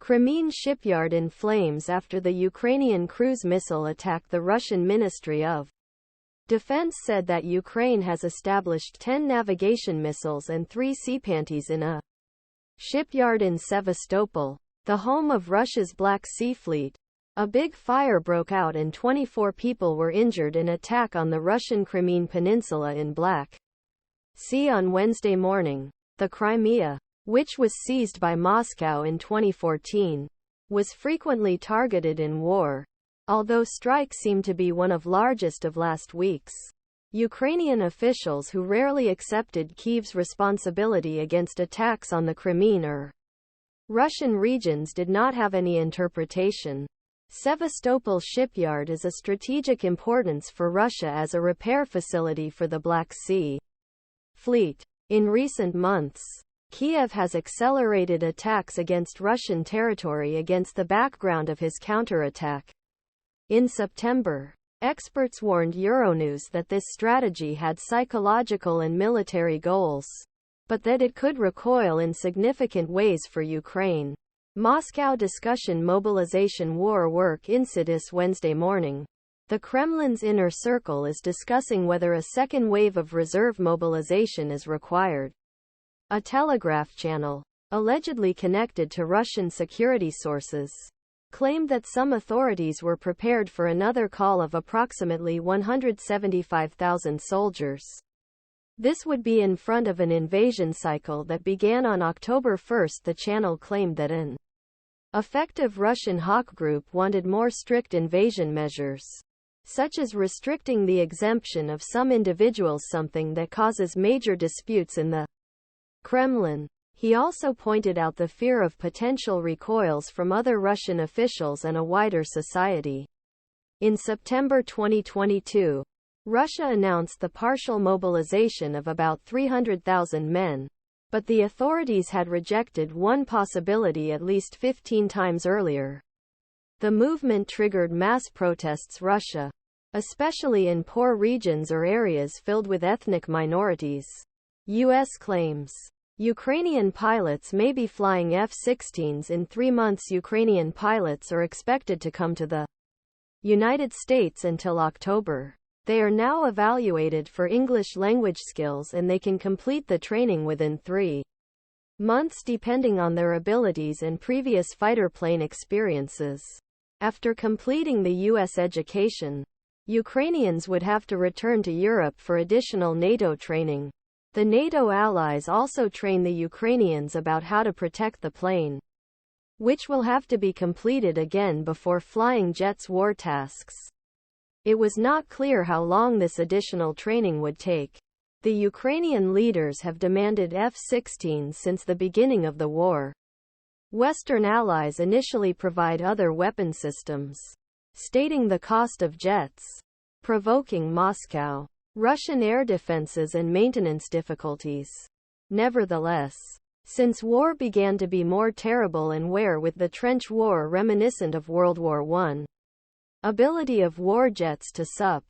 Crimean shipyard in flames after the Ukrainian cruise missile attack. The Russian Ministry of Defense said that Ukraine has established 10 navigation missiles and 3 sea panties in a shipyard in Sevastopol, the home of Russia's Black Sea Fleet. A big fire broke out and 24 people were injured in attack on the Russian Crimean Peninsula in Black Sea on Wednesday morning. The Crimea, which was seized by Moscow in 2014, was frequently targeted in war, although strikes seem to be one of largest of last week's. Ukrainian officials who rarely accepted Kiev's responsibility against attacks on the Crimean or Russian regions did not have any interpretation. Sevastopol Shipyard is of strategic importance for Russia as a repair facility for the Black Sea Fleet. In recent months, Kiev has accelerated attacks against Russian territory against the background of his counterattack. In September, experts warned Euronews that this strategy had psychological and military goals, but that it could recoil in significant ways for Ukraine. Moscow Discussion Mobilization War work Insitice Wednesday morning. The Kremlin's inner circle is discussing whether a second wave of reserve mobilization is required. A telegraph channel, allegedly connected to Russian security sources, claimed that some authorities were prepared for another call of approximately 175,000 soldiers. This would be in front of an invasion cycle that began on October 1. The channel claimed that an effective Russian hawk group wanted more strict invasion measures, such as restricting the exemption of some individuals, something that causes major disputes in the Kremlin. He also pointed out the fear of potential recoils from other Russian officials and a wider society. In September 2022, Russia announced the partial mobilization of about 300,000 men, but the authorities had rejected one possibility at least 15 times earlier. The movement triggered mass protests in Russia, especially in poor regions or areas filled with ethnic minorities. U.S. claims Ukrainian pilots may be flying F-16s in 3 months. Ukrainian pilots are expected to come to the United States until October. They are now evaluated for English language skills and they can complete the training within 3 months depending on their abilities and previous fighter plane experiences. After completing the U.S. education, Ukrainians would have to return to Europe for additional NATO training. The NATO allies also train the Ukrainians about how to protect the plane, which will have to be completed again before flying jets war tasks. It was not clear how long this additional training would take. The Ukrainian leaders have demanded F-16s since the beginning of the war. Western allies initially provide other weapon systems, stating the cost of jets, provoking Moscow, Russian air defenses and maintenance difficulties. Nevertheless, since war began to be more terrible and wear with the trench war reminiscent of World War I, ability of war jets to sup